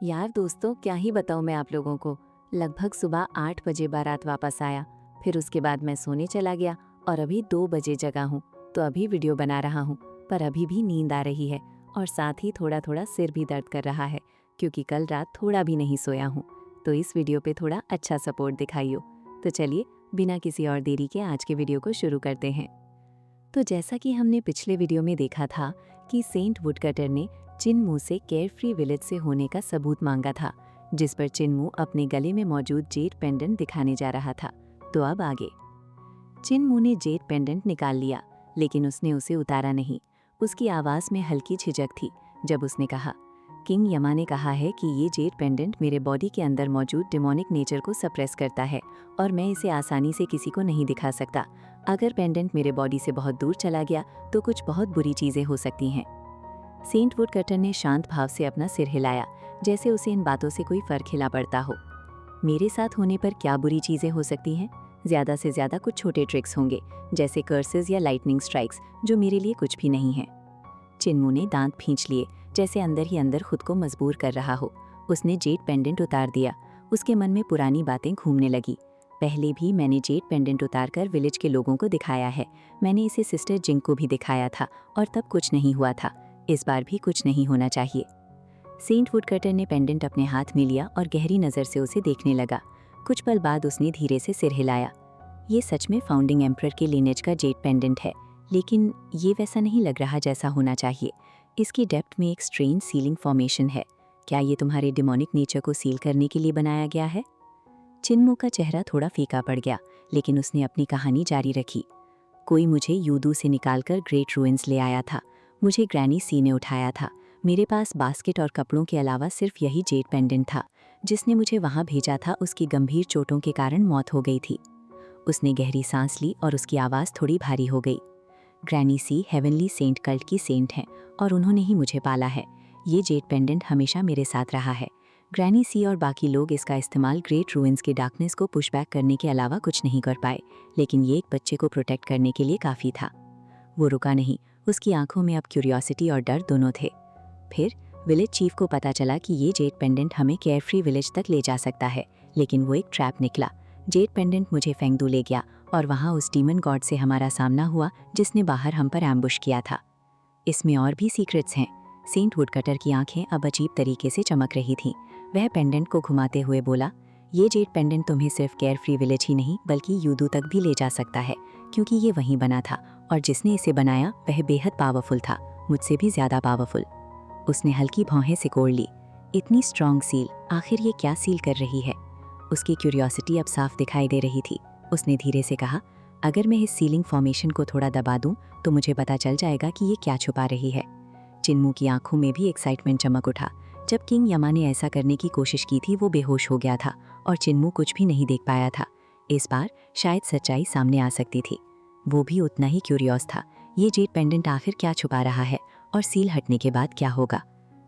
यार दोस्तों, क्या ही बताऊं मैं आप लोगों को। लगभग सुबह 8 बजे बारात वापस आया। फिर उसके बाद मैं सोने चला गया और अभी 2 बजे जगा हूँ। तो अभी वीडियो बना रहा हूँ, पर अभी भी नींद आ रही है और साथ ही थोड़ा थोड़ा सिर भी दर्द कर रहा है, क्योंकि कल रात थोड़ा भी नहीं सोया हूँ। तो इस वीडियो पे थोड़ा अच्छा सपोर्ट दिखाइयो। तो चलिए, बिना किसी और देरी के आज के वीडियो को शुरू करते हैं। तो जैसा कि हमने पिछले वीडियो में देखा था कि सेंट वुडकटर ने चिन्मू से केयरफ्री विलेज से होने का सबूत मांगा था, जिस पर चिन्मू अपने गले में मौजूद जेड पेंडेंट दिखाने जा रहा था। तो अब आगे चिन्मू ने जेड पेंडेंट निकाल लिया, लेकिन उसने उसे उतारा नहीं। उसकी आवाज़ में हल्की झिझक थी जब उसने कहा, किंग यमा ने कहा है कि ये जेड पेंडेंट मेरे बॉडी के अंदर मौजूद डिमोनिक नेचर को सप्रेस करता है और मैं इसे आसानी से किसी को नहीं दिखा सकता। अगर पेंडेंट मेरे बॉडी से बहुत दूर चला गया तो कुछ बहुत बुरी चीज़ें हो सकती हैं। सेंट वुडकटर ने शांत भाव से अपना सिर हिलाया, जैसे उसे इन बातों से कोई फर्क हिला पड़ता हो। मेरे साथ होने पर क्या बुरी चीज़ें हो सकती हैं? ज़्यादा से ज़्यादा कुछ छोटे ट्रिक्स होंगे, जैसे कर्सेस या लाइटनिंग स्ट्राइक्स, जो मेरे लिए कुछ भी नहीं हैं। चिन्मू ने दांत खींच लिए, जैसे अंदर ही अंदर खुद को मजबूर कर रहा हो। उसने जेड पेंडेंट उतार दिया। उसके मन में पुरानी बातें घूमने लगी। पहले भी मैंने जेड पेंडेंट उतारकर विलेज के लोगों को दिखाया है। मैंने इसे सिस्टर जिंग को भी दिखाया था और तब कुछ नहीं हुआ था। इस बार भी कुछ नहीं होना चाहिए। सेंट वुडकटर ने पेंडेंट अपने हाथ में लिया और गहरी नज़र से उसे देखने लगा। कुछ पल बाद उसने धीरे से सिर हिलाया। ये सच में फाउंडिंग एम्परर के लिनेज का जेड पेंडेंट है, लेकिन ये वैसा नहीं लग रहा जैसा होना चाहिए। इसकी डेप्थ में एक स्ट्रेंज सीलिंग फॉर्मेशन है। क्या ये तुम्हारे डिमोनिक नेचर को सील करने के लिए बनाया गया है? चिन्मू का चेहरा थोड़ा फीका पड़ गया, लेकिन उसने अपनी कहानी जारी रखी। कोई मुझे यूदू से निकालकर ग्रेट रूइंस ले आया था। मुझे ग्रैनी सी ने उठाया था। मेरे पास बास्केट और कपड़ों के अलावा सिर्फ यही जेड पेंडेंट था। जिसने मुझे वहां भेजा था उसकी गंभीर चोटों के कारण मौत हो गई थी। उसने गहरी सांस ली और उसकी आवाज़ थोड़ी भारी हो गई। ग्रैनी सी हेवनली सेंट कल्ट की सेंट हैं और उन्होंने ही मुझे पाला है। ये जेड पेंडेंट हमेशा मेरे साथ रहा है। ग्रैनी सी और बाकी लोग इसका इस्तेमाल ग्रेट रूइंस के डार्कनेस को पुशबैक करने के अलावा कुछ नहीं कर पाए, लेकिन ये एक बच्चे को प्रोटेक्ट करने के लिए काफ़ी था। वो रुका नहीं। उसकी आंखों में अब क्यूरियोसिटी और डर दोनों थे। फिर विलेज चीफ को पता चला कि ये जेड पेंडेंट हमें केयरफ्री विलेज तक ले जा सकता है, लेकिन वो एक ट्रैप निकला। जेड पेंडेंट मुझे फेंगदू ले गया और वहाँ उस डीमन गॉड से हमारा सामना हुआ जिसने बाहर हम पर एम्बुश किया था। इसमें और भी सीक्रेट्स हैं। सेंट वुडकटर की आंखें अब अजीब तरीके से चमक रही थीं। वह पेंडेंट को घुमाते हुए बोला, ये जेड पेंडेंट तुम्हें सिर्फ केयरफ्री विलेज ही नहीं बल्कि यूदू तक भी ले जा सकता है, क्योंकि ये वहीं बना था और जिसने इसे बनाया वह बेहद पावरफुल था, मुझसे भी ज़्यादा पावरफुल। उसने हल्की भौहें सिकोड़ ली। इतनी स्ट्रॉन्ग सील, आखिर ये क्या सील कर रही है? उसकी क्यूरियोसिटी अब साफ दिखाई दे रही थी। उसने धीरे से कहा, अगर मैं इस सीलिंग फॉर्मेशन को थोड़ा दबा दूं तो मुझे पता चल जाएगा कि ये क्या छुपा रही है। चिन्मू की आंखों में भी एक्साइटमेंट चमक उठा। जब किंग यमा ने ऐसा करने की कोशिश की थी वो बेहोश हो गया था और चिन्मू कुछ भी नहीं देख पाया था। इस बार शायद सच्चाई सामने आ सकती थी। वो भी उतना ही क्यूरियस था। ये जेड पेंडेंट आखिर क्या छुपा रहा है और सील हटने के बाद क्या होगा?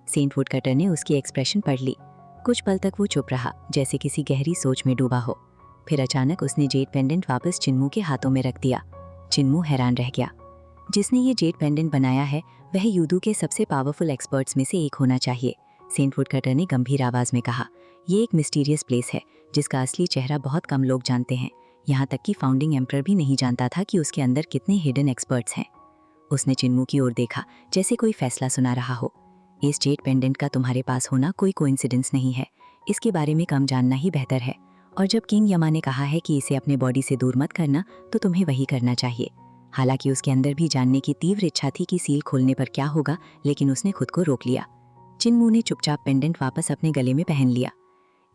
सेंट वुडकटर ने उसकी एक्सप्रेशन पढ़ ली। कुछ पल तक वो चुप रहा, जैसे किसी गहरी सोच में डूबा हो। फिर अचानक उसने जेड पेंडेंट वापस चिन्मू के हाथों में रख दिया। चिन्मू हैरान रह गया। जिसने ये जेड पेंडेंट बनाया है वह यूदू के सबसे पावरफुल एक्सपर्ट्स में से एक होना चाहिए, सेंट वुडकटर ने गंभीर आवाज में कहा। ये एक मिस्टीरियस प्लेस है जिसका असली चेहरा बहुत कम लोग जानते हैं। यहाँ तक कि फाउंडिंग एम्परर भी नहीं जानता था कि उसके अंदर कितने हिडन एक्सपर्ट्स हैं। उसने चिन्मू की ओर देखा, जैसे कोई फैसला सुना रहा हो। इस जेड पेंडेंट का तुम्हारे पास होना कोई कोइंसिडेंस नहीं है। इसके बारे में कम जानना ही बेहतर है। और जब किंग यमा ने कहा है कि इसे अपने बॉडी से दूर मत करना, तो तुम्हें वही करना चाहिए। हालांकि उसके अंदर भी जानने की तीव्र इच्छा थी कि सील खोलने पर क्या होगा, लेकिन उसने खुद को रोक लिया। चिन्मू ने चुपचाप पेंडेंट वापस अपने गले में पहन लिया।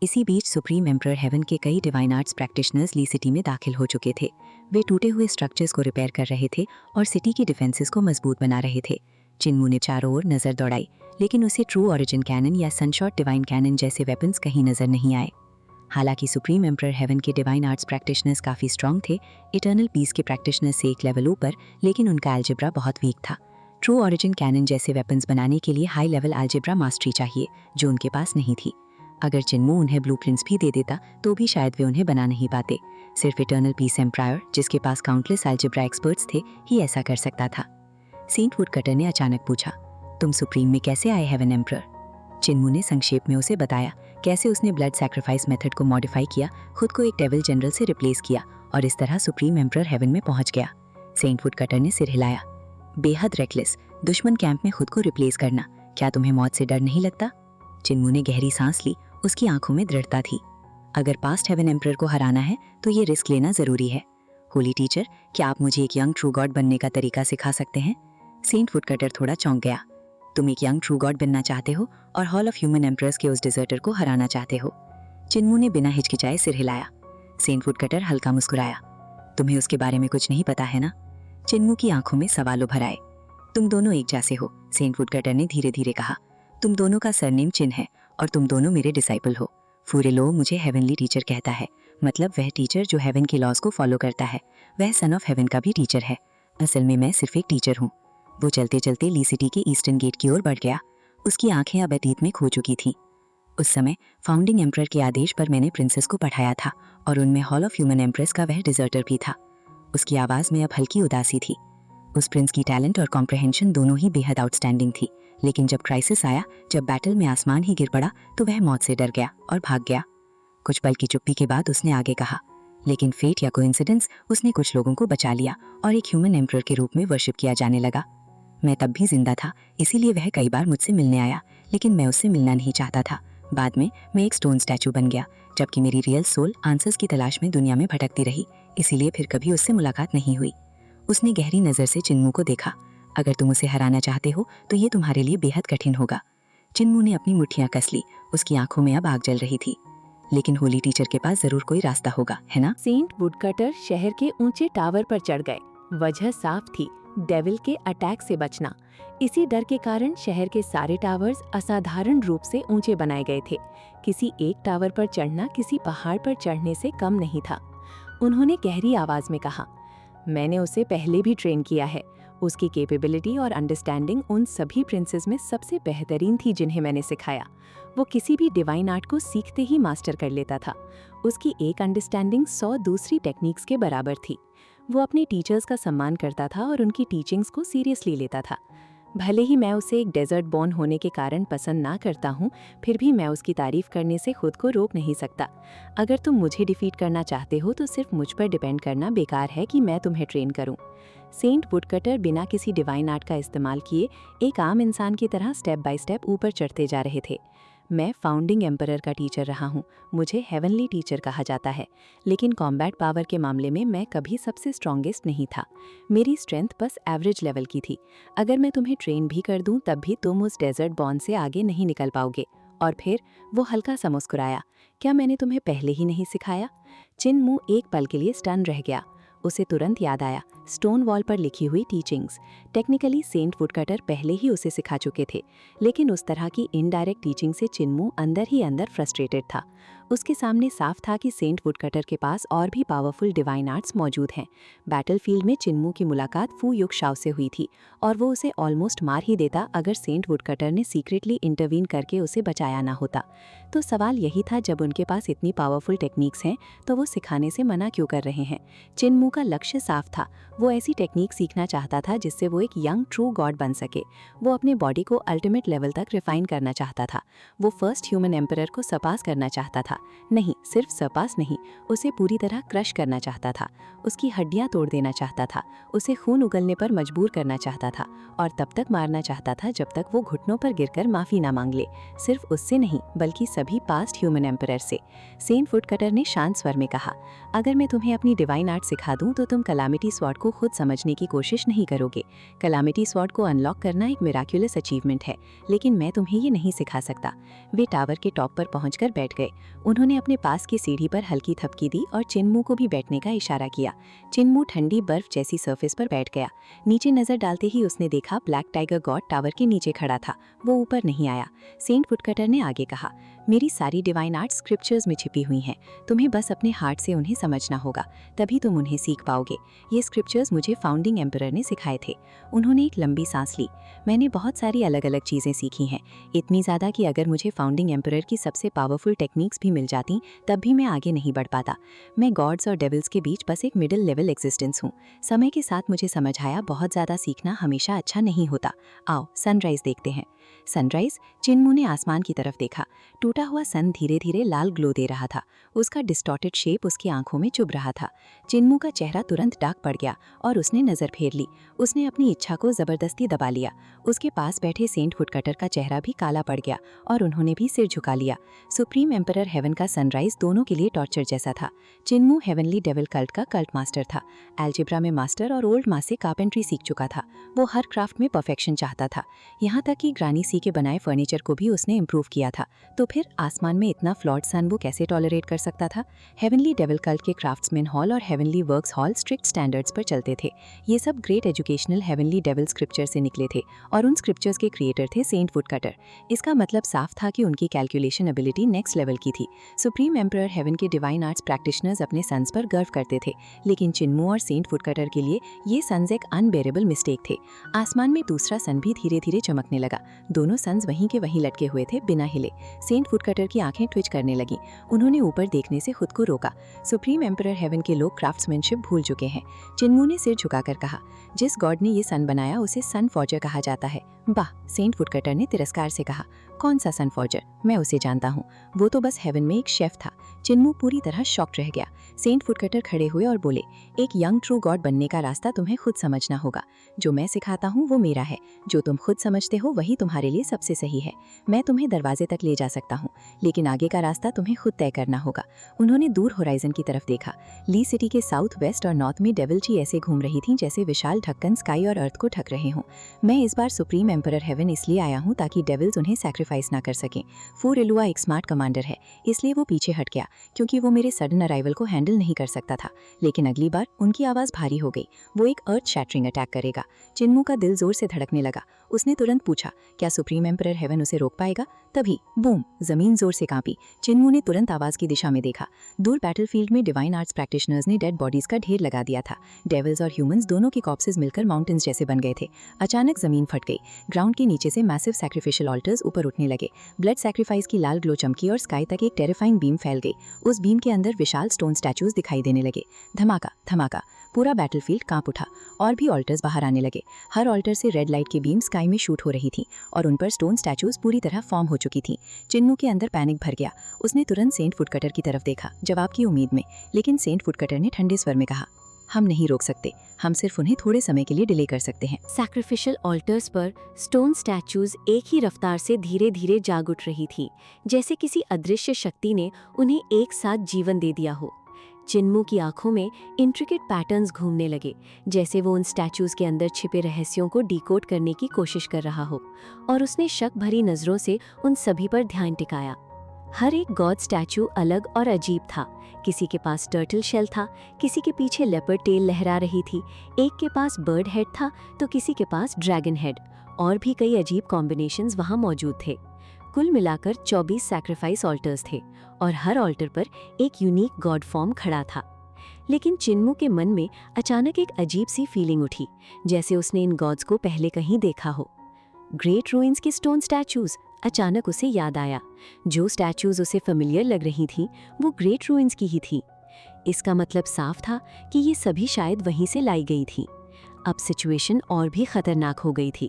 इसी बीच सुप्रीम एम्परर हेवन के कई डिवाइन आर्ट्स प्रैक्टिशनर्स ली सिटी में दाखिल हो चुके थे। वे टूटे हुए स्ट्रक्चर्स को रिपेयर कर रहे थे और सिटी की डिफेंसेस को मजबूत बना रहे थे। चिन्मू ने चारों ओर नजर दौड़ाई, लेकिन उसे ट्रू ऑरिजिन कैनन या सनशॉट डिवाइन कैनन जैसे वेपन्स कहीं नजर नहीं आए। हालांकि सुप्रीम एम्परर हेवन के डिवाइन आर्ट्स प्रैक्टिशनर्स काफ़ी स्ट्रॉन्ग थे, इटर्नल पीस के प्रैक्टिशनर्स से एक लेवल ऊपर, लेकिन उनका अलजेब्रा बहुत वीक था। ट्रू ऑरिजिन कैनन जैसे वेपन्स बनाने के लिए हाई लेवल अलजेब्रा मास्टरी चाहिए, जो उनके पास नहीं थी। अगर चिन्मू उन्हें ब्लूप्रिंट्स भी दे देता तो भी शायद वे उन्हें बना नहीं पाते। सिर्फ इटर्नल पीस एम्पायर, जिसके पास काउंटलेस अलजेब्रा एक्सपर्ट्स थे, ही ऐसा कर सकता था। सेंट वुडकटर ने अचानक पूछा, तुम सुप्रीम में कैसे आए हेवन एम्परर? चिन्मू ने संक्षेप में उसे बताया कैसे उसने ब्लड सैक्रिफाइस मेथड को मॉडिफाई किया, खुद को एक डेविल जनरल से रिप्लेस किया और इस तरह सुप्रीम एम्परर हेवन में पहुंच गया। सेंट वुडकटर ने सिर हिलाया। बेहद रेकलेस, दुश्मन कैंप में खुद को रिप्लेस करना, क्या तुम्हें मौत से डर नहीं लगता? चिन्मू ने गहरी सांस ली, उसकी आंखों में दृढ़ता थी। अगर पास्ट हेवन एम्परर को हराना है तो ये रिस्क लेना जरूरी है। होली टीचर, क्या आप मुझे एक यंग ट्रू गॉड बनने का तरीका सिखा सकते हैं? सेंट वुडकटर थोड़ा चौंक गया। तुम एक यंग ट्रू गॉड बनना चाहते हो और हॉल ऑफ ह्यूमन एम्परर्स के उस डिजर्टर को हराना चाहते हो? चिन्मू ने बिना हिचकिचाए सिर हिलाया। सेंट वुडकटर हल्का मुस्कुराया। तुम्हें उसके बारे में कुछ नहीं पता है ना? चिन्मू की आंखों में सवाल उभर आए। तुम दोनों एक जैसे हो, सेंट वुडकटर ने धीरे धीरे कहा। तुम दोनों का सरनेम चिन है और तुम दोनों मेरे डिसाइपल हो। फूरेलो मुझे हेवनली टीचर कहता है, मतलब वह टीचर जो हेवन के लॉज को फॉलो करता है। वह सन ऑफ हेवन का भी टीचर है। असल में मैं सिर्फ एक टीचर हूँ। वो चलते चलते ली सिटी के ईस्टर्न गेट की ओर बढ़ गया। उसकी आंखें अब अतीत में खो चुकी थीं। उस समय फाउंडिंग एम्परर के आदेश पर मैंने प्रिंसेस को पढ़ाया था और उनमें हॉल ऑफ ह्यूमन एम्प्रेस का वह डिजर्टर भी था। उसकी आवाज़ में अब हल्की उदासी थी। उस प्रिंस की टैलेंट और कॉम्प्रहेंशन दोनों ही बेहद आउटस्टैंडिंग थी, लेकिन जब क्राइसिस आया, जब बैटल में आसमान ही गिर पड़ा, तो वह मौत से डर गया और भाग गया। कुछ पल की चुप्पी के बाद उसने आगे कहा, लेकिन फेट या कोइंसिडेंस, उसने कुछ लोगों को बचा लिया और एक ह्यूमन एम्परर के रूप में वर्शिप किया जाने लगा। मैं तब भी जिंदा था, इसीलिए वह कई बार मुझसे मिलने आया, लेकिन मैं उससे मिलना नहीं चाहता था। बाद में मैं एक स्टोन स्टैचू बन गया, जबकि मेरी रियल सोल आंसर्स की तलाश में दुनिया में भटकती रही, इसीलिए फिर कभी उससे मुलाकात नहीं हुई। उसने गहरी नज़र से चिन्मू को देखा। अगर तुम उसे हराना चाहते हो तो ये तुम्हारे लिए बेहद कठिन होगा। चिन्मू ने अपनी मुट्ठियां कस ली। उसकी आंखों में अब आग जल रही थी। लेकिन होली टीचर के पास जरूर कोई रास्ता होगा, है ना? सेंट वुडकटर शहर के ऊंचे टावर पर चढ़ गए। वजह साफ थी, डेविल के अटैक से बचना। इसी डर के कारण शहर के सारे टावर्स असाधारण रूप से ऊंचे बनाए गए थे। किसी एक टावर पर चढ़ना किसी पहाड़ पर चढ़ने से कम नहीं था। उन्होंने गहरी आवाज में कहा, मैंने उसे पहले भी ट्रेन किया है। उसकी कैपेबिलिटी और अंडरस्टैंडिंग उन सभी प्रिंसेस में सबसे बेहतरीन थी जिन्हें मैंने सिखाया। वो किसी भी डिवाइन आर्ट को सीखते ही मास्टर कर लेता था। उसकी एक अंडरस्टैंडिंग 100 दूसरी टेक्निक्स के बराबर थी। वो अपने टीचर्स का सम्मान करता था और उनकी टीचिंग्स को सीरियसली लेता था। भले ही मैं उसे एक डेजर्ट बॉर्न होने के कारण पसंद ना करता हूँ, फिर भी मैं उसकी तारीफ करने से खुद को रोक नहीं सकता। अगर तुम मुझे डिफीट करना चाहते हो तो सिर्फ मुझ पर डिपेंड करना बेकार है कि मैं तुम्हें ट्रेन करूँ। सेंट वुडकटर बिना किसी डिवाइन आर्ट का इस्तेमाल किए एक आम इंसान की तरह स्टेप बाय स्टेप ऊपर चढ़ते जा रहे थे। मैं फाउंडिंग एम्परर का टीचर रहा हूँ, मुझे हेवनली टीचर कहा जाता है, लेकिन कॉम्बैट पावर के मामले में मैं कभी सबसे स्ट्रॉन्गेस्ट नहीं था। मेरी स्ट्रेंथ बस एवरेज लेवल की थी। अगर मैं तुम्हें ट्रेन भी कर दूं तब भी तुम उस डेजर्ट बॉर्न से आगे नहीं निकल पाओगे। और फिर वो हल्का सा मुस्कुराया। क्या मैंने तुम्हें पहले ही नहीं सिखाया? चिन्मू एक पल के लिए स्टन रह गया। उसे तुरंत याद आया स्टोन वॉल पर लिखी हुई टीचिंग्स। टेक्निकली सेंट वुडकटर पहले ही उसे सिखा चुके थे, लेकिन उस तरह की इनडायरेक्ट टीचिंग से चिन्मू अंदर ही अंदर फ्रस्ट्रेटेड था। उसके सामने साफ था कि सेंट वुडकटर के पास और भी पावरफुल डिवाइन आर्ट्स मौजूद हैं। बैटलफील्ड में चिन्मू की मुलाकात फू युक्शाओ से हुई थी और वो उसे ऑलमोस्ट मार ही देता अगर सेंट वुडकटर ने सीक्रेटली इंटरवीन करके उसे बचाया ना होता। तो सवाल यही था, जब उनके पास इतनी पावरफुल टेक्निक्स हैं तो वो सिखाने से मना क्यों कर रहे हैं? चिन्मू का लक्ष्य साफ था। वो ऐसी टेक्निक सीखना चाहता था जिससे वो एक यंग ट्रू गॉड बन सके। वो अपने बॉडी को अल्टीमेट लेवल तक रिफाइन करना चाहता था। वो फर्स्ट ह्यूमन एम्परर को सरपास करना चाहता था। नहीं, सिर्फ सरपास नहीं, उसे पूरी तरह क्रश करना चाहता था। उसकी हड्डियां तोड़ देना चाहता था। उसे खून उगलने पर मजबूर करना चाहता था और तब तक मारना चाहता था जब तक वो घुटनों पर गिरकर माफी ना मांग ले। सिर्फ उससे नहीं, बल्कि सभी पास्ट ह्यूमन एम्परर से। सेंट वुडकटर ने शांत स्वर में कहा, अगर मैं तुम्हें अपनी डिवाइन आर्ट सिखा दूं तो तुम कलामिटी स्वॉर्ड को खुद समझने की कोशिश नहीं करोगे। कलामिटी स्वॉर्ड को अनलॉक करना एक मिराक्युलस अचीवमेंट है, लेकिन मैं तुम्हें ये नहीं सिखा सकता। वे टावर के टॉप पर पहुंचकर बैठ गए। उन्होंने अपने पास की सीढ़ी पर हल्की थपकी दी और चिन्मू को भी बैठने का इशारा किया। चिन्मू ठंडी बर्फ जैसी सरफेस पर बैठ गया। नीचे नजर डालते ही उसने देखा ब्लैक टाइगर गॉड टावर के नीचे खड़ा था। वो ऊपर नहीं आया। सेंट वुडकटर ने आगे कहा, मेरी सारी डिवाइन आर्ट स्क्रिप्चर्स में छिपी हुई हैं। तुम्हें बस अपने हार्ट से उन्हें समझना होगा, तभी तुम उन्हें सीख पाओगे। ये स्क्रिप्चर्स मुझे फाउंडिंग एम्परर ने सिखाए थे। उन्होंने एक लंबी सांस ली। मैंने बहुत सारी अलग अलग चीज़ें सीखी हैं, इतनी ज़्यादा कि अगर मुझे फाउंडिंग एम्परर की सबसे पावरफुल टेक्निक्स भी मिल जाती तब भी मैं आगे नहीं बढ़ पाता। मैं गॉड्स और डेविल्स के बीच बस एक मिडिल लेवल एग्जिस्टेंस हूँ। समय के साथ मुझे समझ आया बहुत ज़्यादा सीखना हमेशा अच्छा नहीं होता। आओ सनराइज देखते हैं। सनराइज। चिन्मू ने आसमान की तरफ देखा। टूटा हुआ सन धीरे धीरे लाल ग्लो दे रहा था। उसका डिस्टॉर्टेड शेप उसकी आंखों में चुभ रहा था। चिन्मू का चेहरा तुरंत डार्क पड़ गया और उसने नजर फेर ली। उसने अपनी इच्छा को जबरदस्ती दबा लिया। उसके पास बैठे सेंट वुडकटर का चेहरा भी काला पड़ गया और उन्होंने भी सिर झुका लिया। सुप्रीम एम्परर हेवन का सनराइज दोनों के लिए टॉर्चर जैसा था। चिन्मू हेवनली डेविल कल्ट का कल्ट मास्टर था। एल्जेब्रा में मास्टर और ओल्ड माँ से कार्पेंट्री सीख चुका था। वो हर क्राफ्ट में परफेक्शन चाहता था। यहाँ तक कि ग्रानी सी के बनाए फर्नीचर को भी उसने इम्प्रूव किया था। तो फिर आसमान में इतना फ्लॉड सन वो कैसे टॉलरेट कर सकता था? हेवनली डेविल कल्ट के क्राफ्ट्समैन हॉल और heavenly works hall strict standards पर चलते थे। ये सब great educational heavenly devil scripture से निकले थे और उन स्क्रिप्चर्स के क्रिएटर थे सेंट वुडकटर। इसका मतलब साफ था कि उनकी कैलकुलेशन एबिलिटी नेक्स्ट लेवल की थी। सुप्रीम एम्परर हेवन के डिवाइन आर्ट्स प्रैक्टिशनर्स अपने सन्स पर गर्व करते थे, लेकिन चिन्मू और सेंट वुडकटर के लिए ये सन्स एक अनबेरेबल मिस्टेक थे। आसमान में दूसरा सन भी धीरे धीरे चमकने लगा। दोनों सन्स वहीं के वहीं लटके हुए थे, बिना हिले। सेंट वुडकटर की आंखें ट्विच करने लगीं। उन्होंने ऊपर देखने से खुद को रोका। सुप्रीम एम्परर हेवन के लोग क्राफ्ट्समैनशिप भूल चुके हैं। चिन्मू ने सिर झुकाकर कहा, जिस गॉड ने ये सन बनाया उसे सन फॉर्जर कहा जाता है। वाह, सेंट वुडकटर ने तिरस्कार से कहा। कौन सा सन फॉर्जर? मैं उसे जानता हूँ। वो तो बस हेवन में एक शेफ था। चिन्मू पूरी तरह शॉक्ड रह गया। सेंट वुडकटर खड़े हुए और बोले, एक यंग ट्रू गॉड बनने का रास्ता तुम्हें खुद समझना होगा। जो मैं सिखाता हूँ वो मेरा है। जो तुम खुद समझते हो वही तुम्हारे लिए सबसे सही है। मैं तुम्हें दरवाजे तक ले जा सकता हूँ, लेकिन आगे का रास्ता तुम्हें खुद तय करना होगा। उन्होंने दूर होराइजन की तरफ देखा। ली सिटी के साउथ वेस्ट और नॉर्थ में डेविल्ची ऐसे घूम रही थी जैसे विशाल ढक्कन स्काई और अर्थ को ढक रहे हों। मैं इस बार सुप्रीम एम्परर हेवन इसलिए आया हूँ ताकि डेविल्स उन्हें सैक्रिफाइस ना कर सकें। फूर एलुआ एक स्मार्ट कमांडर है, इसलिए वो पीछे हट गया क्योंकि वो मेरे सडन अराइवल को हैंडल नहीं कर सकता था। लेकिन अगली बार उनकी आवाज़ भारी हो गई। वो एक अर्थ शैटरिंग अटैक करेगा। चिन्मू का दिल जोर से धड़कने लगा। उसने तुरंत पूछा, क्या सुप्रीम एम्परर हेवन उसे रोक पाएगा? तभी बूम, जमीन जोर से कांपी। चिन्मू ने तुरंत आवाज की दिशा में देखा। दूर बैटलफील्ड में डिवाइन आर्ट्स प्रैक्टिशनर्स ने डेड बॉडीज का ढेर लगा दिया था। डेविल्स और ह्यूमंस दोनों के कॉर्प्सेस मिलकर माउंटेन्स जैसे बन गए थे। अचानक जमीन फट गई। ग्राउंड के नीचे से मैसिव सैक्रिफिशियल ऑल्टर्स ऊपर उठने लगे। ब्लड सैक्रिफाइस की लाल ग्लो चमकी और स्काई तक एक टेरिफाइंग बीम फैल गई। उस बीम के अंदर विशाल स्टोन स्टैचूज दिखाई देने लगे। धमाका धमाका, पूरा बैटलफील्ड कांप उठा और भी ऑल्टर्स बाहर आने लगे। हर ऑल्टर से रेड लाइट की बीम स्काई में शूट हो रही थी और उन पर स्टोन स्टैचूज पूरी तरह फॉर्म हो चुकी थी। चिन्मू के अंदर पैनिक भर गया। उसने तुरंत सेंट वुडकटर की तरफ देखा, जवाब की उम्मीद में, लेकिन सेंट वुडकटर ने ठंडे स्वर में कहा, हम नहीं रोक सकते, हम सिर्फ उन्हें थोड़े समय के लिए डिले कर सकते हैं। सैक्रिफिशियल ऑल्टर्स पर स्टोन स्टैचूज एक ही रफ्तार से धीरे धीरे जाग उठ रही थी, जैसे किसी अदृश्य शक्ति ने उन्हें एक साथ जीवन दे दिया हो। चिन्मू की आंखों में इंट्रिकेट पैटर्न्स घूमने लगे, जैसे वो उन स्टैचूज के अंदर छिपे रहस्यों को डिकोड करने की कोशिश कर रहा हो, और उसने शक भरी नजरों से उन सभी पर ध्यान टिकाया। हर एक गॉड स्टैचू अलग और अजीब था। किसी के पास टर्टल शेल था, किसी के पीछे लेपर्ड टेल लहरा रही थी, एक के पास बर्ड हेड था तो किसी के पास ड्रैगन हेड, और भी कई अजीब कॉम्बिनेशंस वहां मौजूद थे। कुल मिलाकर 24 सैक्रिफाइस ऑल्टर्स थे और हर ऑल्टर पर एक यूनिक गॉड फॉर्म खड़ा था। लेकिन चिन्मू के मन में अचानक एक अजीब सी फीलिंग उठी, जैसे उसने इन गॉड्स को पहले कहीं देखा हो। ग्रेट रूइंस के स्टोन स्टैचूज, अचानक उसे याद आया। जो स्टैचूज उसे फेमिलियर लग रही थीं, वो ग्रेट रूइंस की ही थी। इसका मतलब साफ था कि ये सभी शायद वहीं से लाई गई थी। अब सिचुएशन और भी खतरनाक हो गई थी।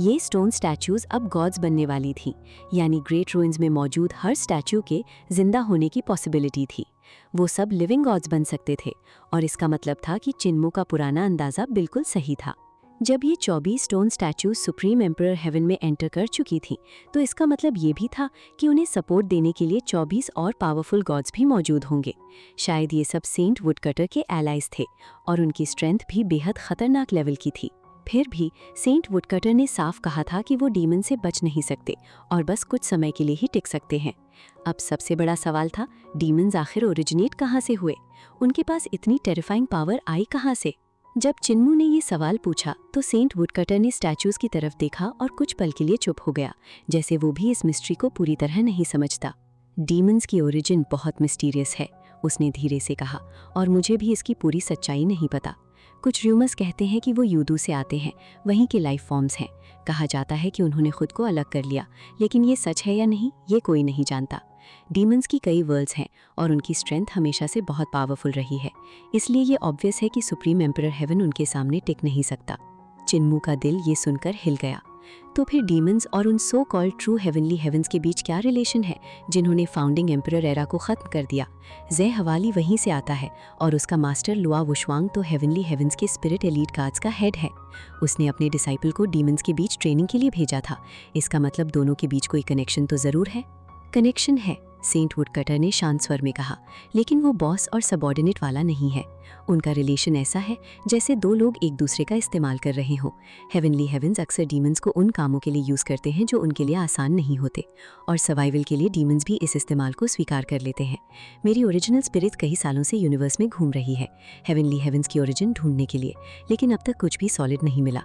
ये स्टोन स्टैचूज अब गॉड्स बनने वाली थी, यानी ग्रेट रूइंस में मौजूद हर स्टैचू के जिंदा होने की पॉसिबिलिटी थी। वो सब लिविंग गॉड्स बन सकते थे, और इसका मतलब था कि चिन्मू का पुराना अंदाजा बिल्कुल सही था। जब ये 24 stone statues supreme emperor heaven में एंटर कर चुकी थी, तो इसका मतलब ये भी था कि उन्हें सपोर्ट देने के लिए 24 और पावरफुल गॉड्स भी मौजूद होंगे। शायद ये सब सेंट वुडकटर के एलाइज थे, और उनकी स्ट्रेंथ भी बेहद खतरनाक लेवल की थी। फिर भी सेंट वुडकटर ने साफ कहा था कि वो डीमन से बच नहीं सकते और बस कुछ समय के लिए ही टिक सकते हैं। अब सबसे बड़ा सवाल था, डीमन्स आखिर ओरिजिनेट कहाँ से हुए? उनके पास इतनी टेरिफाइंग पावर आई कहाँ से? जब चिन्मू ने ये सवाल पूछा तो सेंट वुडकटर ने स्टैचूज की तरफ देखा और कुछ पल के लिए चुप हो गया, जैसे वो भी इस मिस्ट्री को पूरी तरह नहीं समझता। डीमंस की ओरिजिन बहुत मिस्टीरियस है, उसने धीरे से कहा, और मुझे भी इसकी पूरी सच्चाई नहीं पता। कुछ र्यूमर्स कहते हैं कि वो यूदू से आते हैं, वहीं के लाइफ फॉर्म्स हैं। कहा जाता है कि उन्होंने खुद को अलग कर लिया, लेकिन ये सच है या नहीं ये कोई नहीं जानता। डीमंस की कई वर्ल्ड्स हैं और उनकी स्ट्रेंथ हमेशा से बहुत पावरफुल रही है, इसलिए ये ऑब्वियस है कि सुप्रीम एम्परर हेवन उनके सामने टिक नहीं सकता। चिन्मू का दिल ये सुनकर हिल गया। तो फिर डीमंस और उन so called true heavenly heavens के बीच क्या रिलेशन है, जिन्होंने फाउंडिंग एम्परर एरा को खत्म कर दिया? जे हवाली वहीं से आता है और उसका मास्टर लुआ वुशवांग तो हेवनली हेवंस के स्पिरिट एलीट गार्ड्स का हेड है। उसने अपने डिसाइपल को डीमंस के बीच ट्रेनिंग के लिए भेजा था। इसका मतलब दोनों के बीच कोई कनेक्शन तो जरूर है। कनेक्शन है, सेंट वुडकटर ने शांत स्वर में कहा, लेकिन वो बॉस और सबॉर्डिनेट वाला नहीं है। उनका रिलेशन ऐसा है जैसे दो लोग एक दूसरे का इस्तेमाल कर रहे हों। हेवनली हेवंस अक्सर डीमंस को उन कामों के लिए यूज़ करते हैं जो उनके लिए आसान नहीं होते, और सर्वाइवल के लिए डीमंस भी इस इस्तेमाल को स्वीकार कर लेते हैं। मेरी ओरिजिनल स्पिरिट कई सालों से यूनिवर्स में घूम रही है हेवनली हेवंस की ओरिजिन ढूंढने के लिए, लेकिन अब तक कुछ भी सॉलिड नहीं मिला।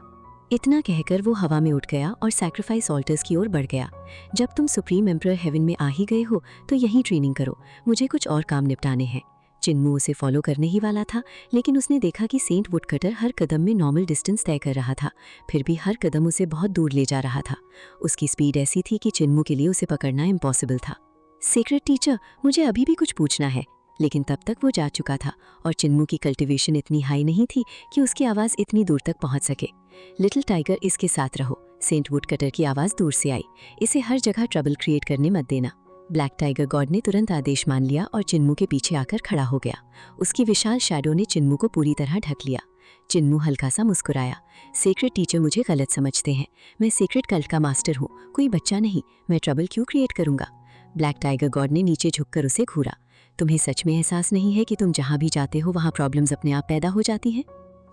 इतना कहकर वो हवा में उठ गया और सैक्रिफाइस ऑल्टर्स की ओर बढ़ गया। जब तुम सुप्रीम एम्परर हेवन में आ ही गए हो तो यहीं ट्रेनिंग करो, मुझे कुछ और काम निपटाने हैं। चिन्मू उसे फॉलो करने ही वाला था, लेकिन उसने देखा कि सेंट वुडकटर हर कदम में नॉर्मल डिस्टेंस तय कर रहा था, फिर भी हर कदम उसे बहुत दूर ले जा रहा था। उसकी स्पीड ऐसी थी कि चिन्मू के लिए उसे पकड़ना इम्पॉसिबल था। सीक्रेट टीचर, मुझे अभी भी कुछ पूछना है। लेकिन तब तक वो जा चुका था और चिन्मू की कल्टिवेशन इतनी हाई नहीं थी कि उसकी आवाज़ इतनी दूर तक पहुंच सके। लिटिल टाइगर, इसके साथ रहो। सेंट वुडकटर की आवाज़ दूर से आई, इसे हर जगह ट्रबल क्रिएट करने मत देना। ब्लैक टाइगर गॉड ने तुरंत आदेश मान लिया और चिन्मू के पीछे आकर खड़ा हो गया। उसकी विशाल शैडो ने चिन्मू को पूरी तरह ढक लिया। चिन्मू हल्का सा मुस्कुराया। सीक्रेट टीचर मुझे गलत समझते हैं, मैं सीक्रेट कल्ट का मास्टर हूँ, कोई बच्चा नहीं। मैं ट्रबल क्यों क्रिएट करूँगा? ब्लैक टाइगर गॉड ने नीचे झुककर उसे घूरा। तुम्हें सच में एहसास नहीं है कि तुम जहाँ भी जाते हो वहाँ प्रॉब्लम्स अपने आप पैदा हो जाती हैं?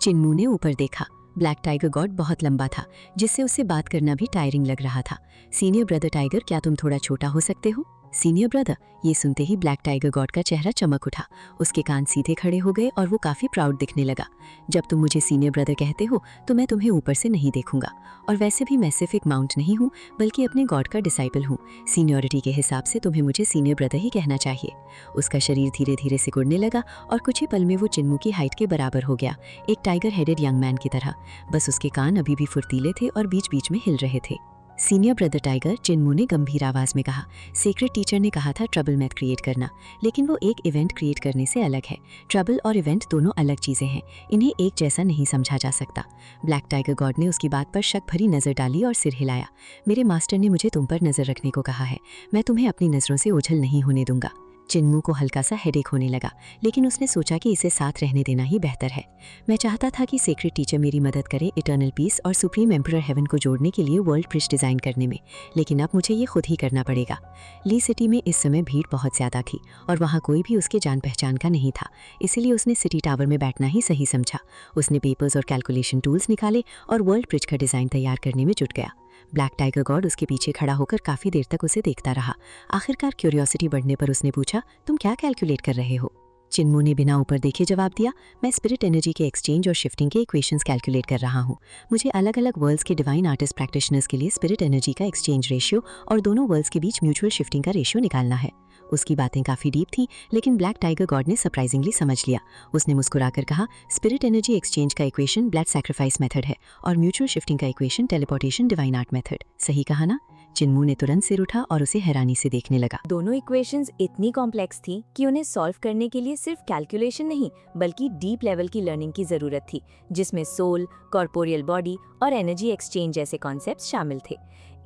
चिन्मू ने ऊपर देखा। ब्लैक टाइगर गॉड बहुत लंबा था, जिससे उससे बात करना भी टायरिंग लग रहा था। सीनियर ब्रदर टाइगर, क्या तुम थोड़ा छोटा हो सकते हो? सीनियर ब्रदर, ये सुनते ही ब्लैक टाइगर गॉड का चेहरा चमक उठा। उसके कान सीधे खड़े हो गए और वो काफ़ी प्राउड दिखने लगा। जब तुम मुझे सीनियर ब्रदर कहते हो तो मैं तुम्हें ऊपर से नहीं देखूंगा, और वैसे भी मैं सिर्फ एक माउंट नहीं हूँ, बल्कि अपने गॉड का डिसाइपल हूँ। सीनियरिटी के हिसाब से तुम्हें मुझे सीनियर ब्रदर ही कहना चाहिए। उसका शरीर धीरे धीरे सिकुड़ने लगा और कुछ ही पल में वो चिन्मू की हाइट के बराबर हो गया, एक टाइगर हेडेड यंग मैन की तरह। बस उसके कान अभी भी फुर्तीले थे और बीच बीच में हिल रहे थे। सीनियर ब्रदर टाइगर, चिन्मू ने गंभीर आवाज में कहा। सीक्रेट टीचर ने कहा था ट्रबल मैथ क्रिएट करना, लेकिन वो एक इवेंट क्रिएट करने से अलग है। ट्रबल और इवेंट दोनों अलग चीजें हैं, इन्हें एक जैसा नहीं समझा जा सकता। ब्लैक टाइगर गॉड ने उसकी बात पर शक भरी नजर डाली और सिर हिलाया। मेरे मास्टर ने मुझे तुम पर नजर रखने को कहा है, मैं तुम्हें अपनी नजरों से ओझल नहीं होने दूंगा। चिन्मू को हल्का सा हेडेक होने लगा, लेकिन उसने सोचा कि इसे साथ रहने देना ही बेहतर है। मैं चाहता था कि सीक्रेट टीचर मेरी मदद करे इटर्नल पीस और सुप्रीम एम्परर हेवन को जोड़ने के लिए वर्ल्ड ब्रिज डिज़ाइन करने में, लेकिन अब मुझे ये खुद ही करना पड़ेगा। ली सिटी में इस समय भीड़ बहुत ज़्यादा थी और वहाँ कोई भी उसके जान पहचान का नहीं था, इसीलिए उसने सिटी टावर में बैठना ही सही समझा। उसने पेपर्स और कैलकुलेशन टूल्स निकाले और वर्ल्ड ब्रिज का डिज़ाइन तैयार करने में जुट गया। ब्लैक टाइगर गॉड उसके पीछे खड़ा होकर काफ़ी देर तक उसे देखता रहा। आखिरकार क्यूरियोसिटी बढ़ने पर उसने पूछा, तुम क्या कैलकुलेट कर रहे हो? चिन्मू ने बिना ऊपर देखे जवाब दिया, मैं स्पिरिट एनर्जी के एक्सचेंज और शिफ्टिंग के इक्वेशंस कैलकुलेट कर रहा हूँ। मुझे अलग अलग वर्ल्ड्स के डिवाइन आर्टिस्ट प्रैक्टिशनर्स के लिए स्पिरिट एनर्जी का एक्सचेंज रेशियो और दोनों वर्ल्ड्स के बीच म्यूचुअल शिफ्टिंग का रेशियो निकालना है। उसकी बातें काफ़ी डीप थी, लेकिन ब्लैक टाइगर गॉड ने सरप्राइजिंगली समझ लिया। उसने मुस्कुराकर कहा, स्पिरिट एनर्जी एक्सचेंज का इक्वेशन ब्लड सैक्रिफाइस मेथड है और म्यूचुअल शिफ्टिंग का equation teleportation divine art method. सही कहा ना? चिन्मू ने तुरंत सिर उठा और उसे हैरानी से देखने लगा। दोनों इक्वेशंस इतनी कॉम्प्लेक्स थी कि उन्हें सॉल्व करने के लिए सिर्फ कैलकुलेशन नहीं बल्कि डीप लेवल की लर्निंग की जरूरत थी, जिसमें सोल, कॉर्पोरियल बॉडी और एनर्जी एक्सचेंज जैसे कॉन्सेप्ट्स शामिल थे।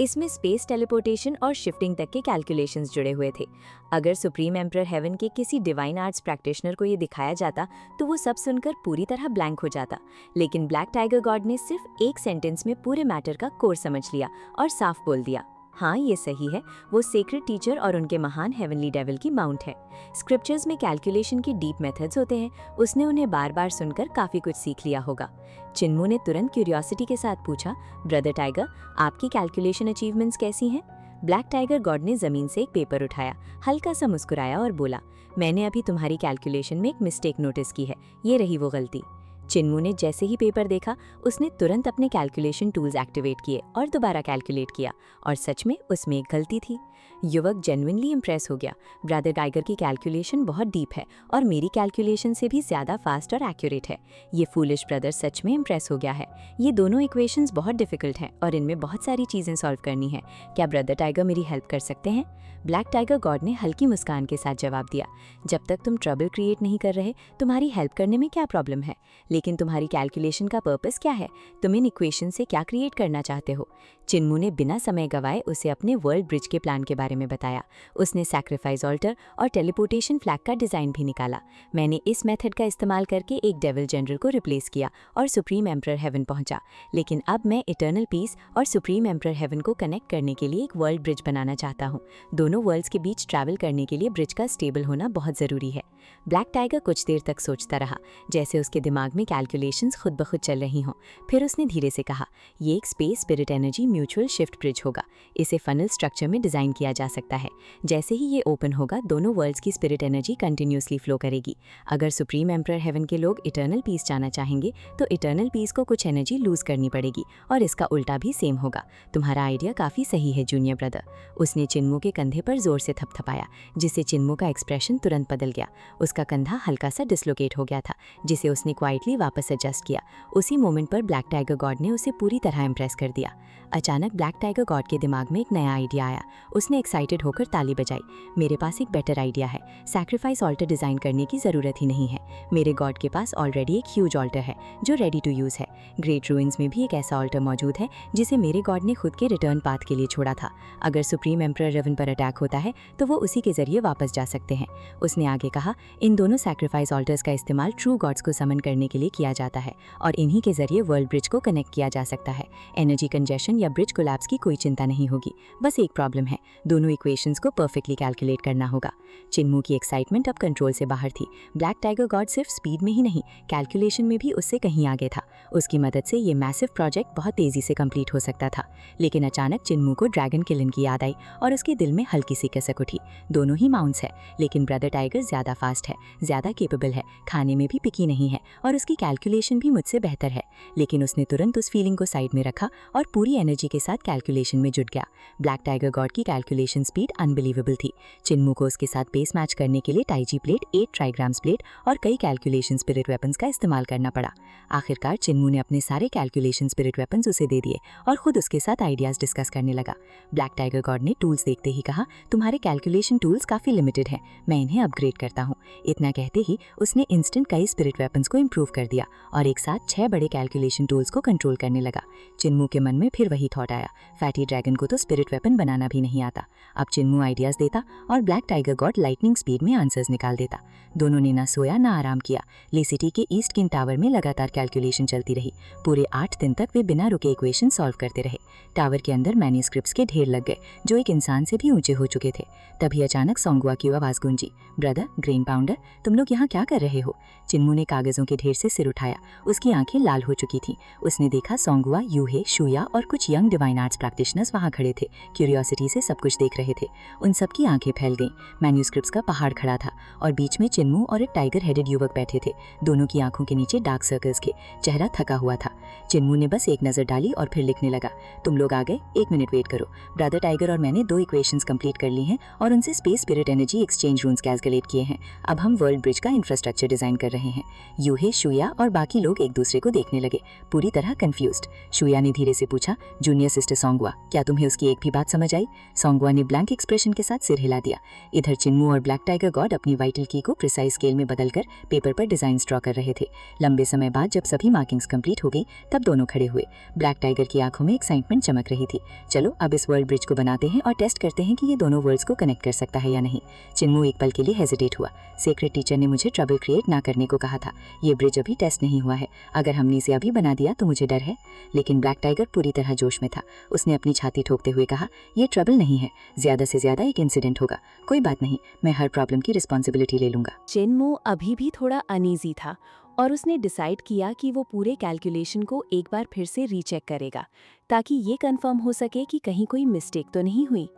इसमें स्पेस टेलीपोर्टेशन और शिफ्टिंग तक के कैलकुलेशंस जुड़े हुए थे। अगर सुप्रीम एम्परर हेवन के किसी डिवाइन आर्ट्स प्रैक्टिशनर को ये दिखाया जाता तो वो सब सुनकर पूरी तरह ब्लैंक हो जाता, लेकिन ब्लैक टाइगर गॉड ने सिर्फ एक सेंटेंस में पूरे मैटर का कोर समझ लिया और साफ बोल दिया, हाँ ये सही है, वो सेक्रेट टीचर और उनके महान हेवनली डेविल की माउंट है। स्क्रिप्चर्स में कैलकुलेशन की डीप मेथड्स होते हैं, उसने उन्हें बार बार सुनकर काफ़ी कुछ सीख लिया होगा। चिन्मू ने तुरंत क्यूरियोसिटी के साथ पूछा, ब्रदर टाइगर, आपकी कैलकुलेशन अचीवमेंट्स कैसी हैं? ब्लैक टाइगर गॉड ने ज़मीन से एक पेपर उठाया, हल्का सा मुस्कुराया और बोला, मैंने अभी तुम्हारी कैलकुलेशन में एक मिस्टेक नोटिस की है, ये रही वो गलती। चिन्मू ने जैसे ही पेपर देखा उसने तुरंत अपने कैलकुलेशन टूल्स एक्टिवेट किए और दोबारा कैलकुलेट किया, और सच में उसमें एक गलती थी। युवक जेन्युइनली इम्प्रेस हो गया। ब्रदर टाइगर की कैलकुलेशन बहुत डीप है और मेरी कैलकुलेशन से भी ज़्यादा फास्ट और एक्यूरेट है। ये फूलिश ब्रदर सच में इम्प्रेस हो गया है। ये दोनों इक्वेशंस बहुत डिफिकल्ट हैं और इनमें बहुत सारी चीज़ें सॉल्व करनी है। क्या ब्रदर टाइगर मेरी हेल्प कर सकते हैं? ब्लैक टाइगर गॉड ने हल्की मुस्कान के साथ जवाब दिया, जब तक तुम ट्रबल क्रिएट नहीं कर रहे तुम्हारी हेल्प करने में क्या प्रॉब्लम है, लेकिन तुम्हारी कैलकुलेशन का पर्पस क्या है? तुम इन इक्वेशन से क्या क्रिएट करना चाहते हो? चिन्मू ने बिना समय गवाए उसे अपने वर्ल्ड ब्रिज के प्लान के बारे में बताया। उसने सैक्रिफाइस ऑल्टर और टेलीपोर्टेशन फ्लैग का डिज़ाइन भी निकाला। मैंने इस मेथड का इस्तेमाल करके एक डेविल जनरल को रिप्लेस किया और सुप्रीम एम्परर हेवन पहुंचा। लेकिन अब मैं इटर्नल पीस और सुप्रीम एम्परर हेवन को कनेक्ट करने के लिए एक वर्ल्ड ब्रिज बनाना चाहता हूँ। दोनों वर्ल्ड्स के बीच ट्रैवल करने के लिए ब्रिज का स्टेबल होना बहुत ज़रूरी है। ब्लैक टाइगर कुछ देर तक सोचता रहा, जैसे उसके दिमाग में कैलकुलेशंस खुद ब खुद चल रही हों। फिर उसने धीरे से कहा, ये एक space spirit energy mutual shift bridge होगा। इसे फनल स्ट्रक्चर में डिज़ाइन किया जा सकता है। जैसे ही ये ओपन होगा दोनों वर्ल्ड्स की स्पिरिट एनर्जी कंटिन्यूसली फ्लो करेगी। अगर सुप्रीम एम्परर हेवन के लोग इटर्नल पीस जाना चाहेंगे तो इटर्नल पीस को कुछ एनर्जी लूज करनी पड़ेगी और इसका उल्टा भी सेम होगा। तुम्हारा आइडिया काफ़ी सही है जूनियर ब्रदर। उसने चिन्मू के कंधे पर जोर से थपथपाया, जिससे चिन्मू का एक्सप्रेशन तुरंत बदल गया। उसका कंधा हल्का सा डिसलोकेट हो गया था, जिसे उसने क्वाइटली वापस एडजस्ट किया। उसी मोमेंट पर ब्लैक टाइगर गॉड ने उसे पूरी तरह इम्प्रेस कर दिया। अचानक ब्लैक टाइगर गॉड के दिमाग में एक नया आइडिया आया। उसने एक्साइटेड होकर ताली बजाई। मेरे पास एक बेटर आइडिया है। सैक्रिफाइस ऑल्टर डिज़ाइन करने की ज़रूरत ही नहीं है। मेरे गॉड के पास ऑलरेडी एक ह्यूज ऑल्टर है जो रेडी टू यूज़ है। ग्रेट रूइंस में भी एक ऐसा ऑल्टर मौजूद है जिसे मेरे गॉड ने खुद के रिटर्न पाथ के लिए छोड़ा था। अगर सुप्रीम एम्परर रेवन पर अटैक होता है तो वो उसी के जरिए वापस जा सकते हैं। उसने आगे कहा, इन दोनों सैक्रिफाइस ऑल्टर्स का इस्तेमाल ट्रू गॉड्स को समन करने के लिए किया जाता है और इन्हीं के जरिए वर्ल्ड ब्रिज को कनेक्ट किया जा सकता है। एनर्जी कंजेशन या ब्रिज कोलैप्स की कोई चिंता नहीं होगी। बस एक प्रॉब्लम है, दोनों इक्वेशंस को परफेक्टली कैलकुलेट करना होगा। चिन्मू की एक्साइटमेंट अब कंट्रोल से बाहर थी। ब्लैक टाइगर गॉड सिर्फ स्पीड में ही नहीं, कैलकुलेशन में भी उससे कहीं आगे था। उसकी मदद से ये मैसिव प्रोजेक्ट बहुत तेजी से कंप्लीट हो सकता था। लेकिन अचानक चिन्मू को ड्रैगन किलन की याद आई और उसके दिल में हल्की सी कसक उठी। दोनों ही माउंट्स है, लेकिन ब्रदर टाइगर ज़्यादा फास्ट है, ज़्यादा केपेबल है, खाने में भी पिकी नहीं है और उसकी कैलकुलेशन भी मुझसे बेहतर है। लेकिन उसने तुरंत उस फीलिंग को साइड में रखा और पूरी एनर्जी के साथ कैलकुलेशन में जुट गया। ब्लैक टाइगर गॉड की कैलकुलेशन स्पीड अनबिलीवेबल थी। चिन्मू को उसके साथ पेस मैच करने के लिए टाइजी प्लेट, 8 ट्राइग्राम्स प्लेट और कई कैलकुलेशन स्पिरिट वेपन्स का इस्तेमाल करना पड़ा। आखिरकार चिन्मू ने अपने सारे कैलकुलेशन स्पिरिट वेपन्स उसे दे दिए और खुद उसके साथ आइडियाज़ डिस्कस करने लगा। ब्लैक टाइगर गॉड ने टूल्स देखते ही कहा, तुम्हारे कैलकुलेशन टूल्स काफ़ी लिमिटेड हैं, मैं इन्हें अपग्रेड करता हूँ। इतना कहते ही उसने इंस्टेंट कई स्पिरिट वेपन्स को इम्प्रूव कर दिया और एक साथ 6 बड़े कैलकुलेशन टूल्स को कंट्रोल करने लगा। चिन्मू के मन में फिर वही थॉट आया, फैटी ड्रैगन को तो स्पिरिट वेपन बनाना भी नहीं आता। अब चिन्मू आइडियाज़ देता और black tiger God lightning speed में आंसर्स निकाल देता। दोनों ने ना सोया ना आराम किया। ले सिटी के ईस्ट किन टावर में लगातार कैलकुलेशन चलती रही। पूरे 8 दिन तक वे बिना रुके इक्वेशन सॉल्व करते रहे। टावर के अंदर मैन्यूस्क्रिप्ट्स के ढेर लग गए जो एक इंसान से भी ऊंचे हो चुके थे। तभी अचानक सोंगुआ की आवाज़ गूंजी, ब्रदर ग्रेन पाउंडर, तुम लोग यहाँ क्या कर रहे हो? चिन्मू ने कागज़ों के ढेर से सिर उठाया। उसकी आंखें लाल हो चुकी थीं। उसने देखा सोंगुआ, यूहे, शुया और कुछ यंग डिवाइन आर्ट्स प्रैक्टिशनर्स वहाँ खड़े थे, क्यूरियोसिटी से सब कुछ देख रहे थे। उन सबकी आंखें फैल गईं। मैन्यूस्क्रिप्ट्स का पहाड़ खड़ा था और बीच में चिन्मू और एक टाइगर हेडेड युवक बैठे थे। दोनों की आंखों के नीचे डार्क सर्कल्स थे। चेहरा थका हुआ था। चिन्मू ने बस एक नज़र डाली और फिर लिखने लगा, तुम लोग आ गए, 1 मिनट वेट करो। ब्रदर टाइगर और मैंने 2 इक्वेशंस कंप्लीट कर ली हैं और उनसे space spirit energy exchange रून्स calculate किए हैं। अब हम वर्ल्ड ब्रिज का इंफ्रास्ट्रक्चर डिजाइन कर रहे हैं। यूहे, शुया और बाकी लोग एक दूसरे को देखने लगे, पूरी तरह कंफ्यूज्ड। शुया ने धीरे से पूछा, जूनियर सिस्टर सोंगुआ, क्या तुम्हें उसकी एक भी बात समझ आई? सोंगुआ ने ब्लैंक एक्सप्रेशन के साथ सिर हिला दिया। इधर चिन्मू और ब्लैक टाइगर गॉड अपनी वाइटल की को प्रिसाइज स्केल में बदलकर पेपर पर डिजाइन ड्रॉ कर रहे थे। लंबे समय बाद जब सभी मार्किंग्स कंप्लीट हो गई तब दोनों खड़े हुए। ब्लैक टाइगर की आंखों में एक्साइटमेंट चमक रही थी। चलो अब इस वर्ल्ड ब्रिज को बनाते हैं और टेस्ट करते हैं कि ये दोनों वर्ल्ड्स को कनेक्ट कर सकता है या नहीं। चिन्मू एक पल के लिए हेजिटेट हुआ। सीक्रेट टीचर ने मुझे ट्रबल क्रिएट ना करने को कहा था। ये ब्रिज अभी टेस्ट नहीं हुआ है, अगर हमने इसे अभी बना दिया तो मुझे डर है। लेकिन ब्लैक टाइगर पूरी तरह जोश में था। उसने अपनी छाती ठोकते हुए कहा, ये ट्रबल नहीं है, ज्यादा से ज्यादा एक इंसिडेंट होगा। कोई बात नहीं, मैं हर प्रॉब्लम की रिस्पॉन्सिबिलिटी ले लूंगा। चिन्मू अभी भी थोड़ा अनईजी था। और उसने डिसाइड किया कि वो पूरे कैलकुलेशन को एक बार फिर से रीचेक करेगा ताकि ये कंफर्म हो सके कि कहीं कोई मिस्टेक तो नहीं हुई।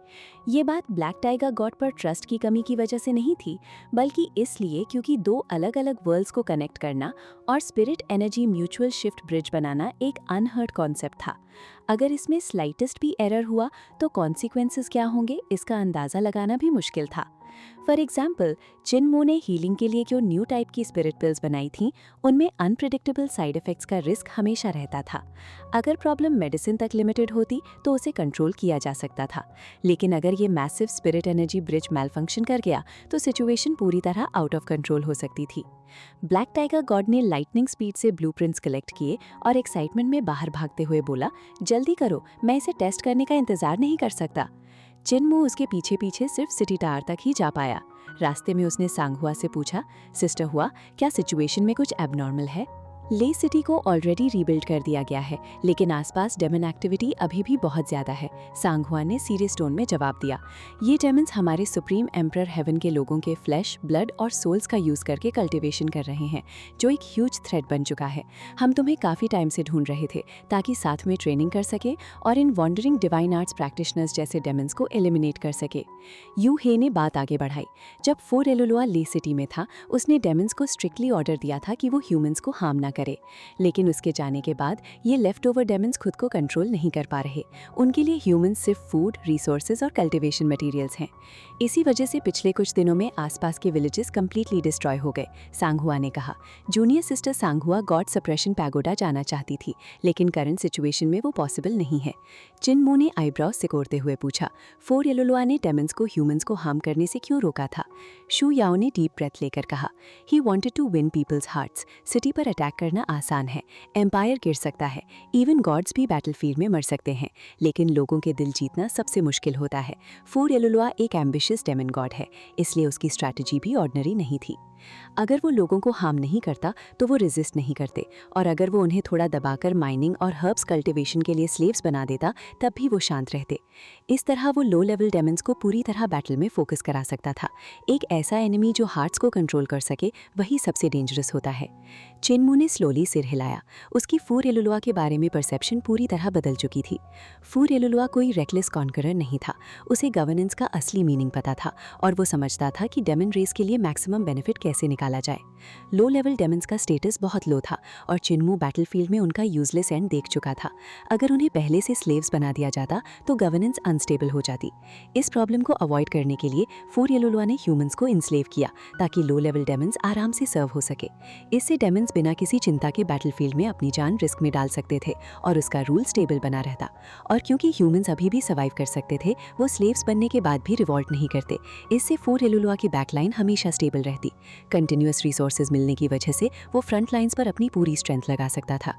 ये बात ब्लैक टाइगर गॉड पर ट्रस्ट की कमी की वजह से नहीं थी, बल्कि इसलिए क्योंकि दो अलग अलग वर्ल्ड्स को कनेक्ट करना और spirit energy mutual shift bridge बनाना एक अनहर्ड कॉन्सेप्ट था। अगर इसमें स्लाइटेस्ट भी एरर हुआ तो कॉन्सिक्वेंसेस क्या होंगे इसका अंदाजा लगाना भी मुश्किल था। फॉर एग्जाम्पल, चिनमू ने हीलिंग के लिए जो न्यू टाइप की स्पिरिट पिल्स बनाई थीं, उनमें अनप्रिडिक्टेबल साइड इफेक्ट्स का रिस्क हमेशा रहता था। अगर प्रॉब्लम मेडिसिन तक लिमिटेड होती तो उसे कंट्रोल किया जा सकता था, लेकिन अगर ये massive spirit energy bridge malfunction कर गया तो सिचुएशन पूरी तरह आउट ऑफ कंट्रोल हो सकती थी। ब्लैक टाइगर गॉड ने लाइटनिंग स्पीड से ब्लूप्रिंट्स कलेक्ट किए और एक्साइटमेंट में बाहर भागते हुए बोला, जल्दी करो, मैं इसे टेस्ट करने का इंतजार नहीं कर सकता। चिनमू उसके पीछे पीछे सिर्फ सिटी टावर तक ही जा पाया। रास्ते में उसने सांगहुआ से पूछा, सिस्टर हुआ, क्या सिचुएशन में कुछ एबनॉर्मल है? ले सिटी को ऑलरेडी रीबिल्ड कर दिया गया है, लेकिन आसपास डेमन एक्टिविटी अभी भी बहुत ज्यादा है, सांगहुआ ने सीरियस टोन में जवाब दिया। ये डेमन्स हमारे सुप्रीम एम्परर हेवन के लोगों के फ्लैश, ब्लड और सोल्स का यूज करके कल्टीवेशन कर रहे हैं, जो एक ह्यूज थ्रेट बन चुका है। हम तुम्हें काफी टाइम से ढूंढ रहे थे ताकि साथ में ट्रेनिंग कर सके और इन वॉन्डरिंग डिवाइन आर्ट्स प्रैक्टिशनर्स जैसे डेमन्स को एलिमिनेट कर सके। यू हे ने बात आगे बढ़ाई। जब फोर एलुलुआ ले सिटी में था, उसने डेमन्स को स्ट्रिक्टली ऑर्डर दिया था कि वो ह्यूमंस को हार्म ना करे, लेकिन उसके जाने के बाद ये लेफ्ट ओवर डेमन्स खुद को कंट्रोल नहीं कर पा रहे। उनके लिए ह्यूमंस सिर्फ फूड, रिसोर्सेज और कल्टीवेशन मटेरियल्स हैं। इसी वजह से पिछले कुछ दिनों में आसपास के विलेजेस कंप्लीटली डिस्ट्रॉय हो गए, सांगहुआ ने कहा। Junior sister Sanghua god suppression pagoda जाना चाहती थी, लेकिन करंट सिचुएशन में वो पॉसिबल नहीं है। चिनमू ने आईब्रोज सिकोड़ते हुए पूछा, फोर एलुलुआ ने डेमन्स को ह्यूमंस को हार्म करने से क्यों रोका था? शू याओ ने डीप ब्रेथ लेकर कहा, he wanted to win people's hearts. City पर अटैक करना आसान है, एम्पायर गिर सकता है, इवन गॉड्स भी बैटलफील्ड में मर सकते हैं, लेकिन लोगों के दिल जीतना सबसे मुश्किल होता है। फोर एलुलुआ एक एम्बिशियस डेमन गॉड है, इसलिए उसकी स्ट्रैटेजी भी ऑर्डिनरी नहीं थी। अगर वो लोगों को हार्म नहीं करता तो वो रेजिस्ट नहीं करते, और अगर वो उन्हें थोड़ा दबाकर माइनिंग और हर्ब्स कल्टीवेशन के लिए स्लेव्स बना देता तब भी वो शांत रहते। इस तरह वो लो लेवल डेमन्स को पूरी तरह बैटल में फोकस करा सकता था। एक ऐसा एनिमी जो हार्ट्स को कंट्रोल कर सके वही सबसे डेंजरस होता है। चिनमू ने स्लोली सिर हिलाया। उसकी फोर एलुलुआ के बारे में परसेप्शन पूरी तरह बदल चुकी थी। फोर एलुलुआ कोई रेकलेस कॉन्करर नहीं था, उसे गवर्नेंस का असली मीनिंग पता था और वो समझता था कि डेमन रेस के लिए मैक्सिमम बेनिफिट कैसे निकाला जाए। लो लेवल डेमन्स का स्टेटस बहुत लो था और चिनमू बैटलफील्ड में उनका यूजलेस एंड देख चुका था। अगर उन्हें पहले से स्लेव्स बना दिया जाता तो गवर्नेंस अनस्टेबल हो जाती। इस प्रॉब्लम को अवॉइड करने के लिए फोर एलुलुआ ने ह्यूमंस को इंस्लेव किया ताकि लो लेवल डेमन्स आराम से सर्व हो सके। इससे डेमन्स बिना किसी चिंता के बैटलफील्ड में अपनी जान रिस्क में डाल सकते थे और उसका रूल स्टेबल बना रहता। और क्योंकि ह्यूमंस अभी भी सर्वाइव कर सकते थे, वो स्लेव्स बनने के बाद भी रिवॉल्ट नहीं करते। इससे फोर एलुलुआ की बैकलाइन हमेशा स्टेबल रहती। कंटिन्यूअस रिसोर्सेज मिलने की वजह से वो फ्रंट लाइंस पर अपनी पूरी स्ट्रेंथ लगा सकता था।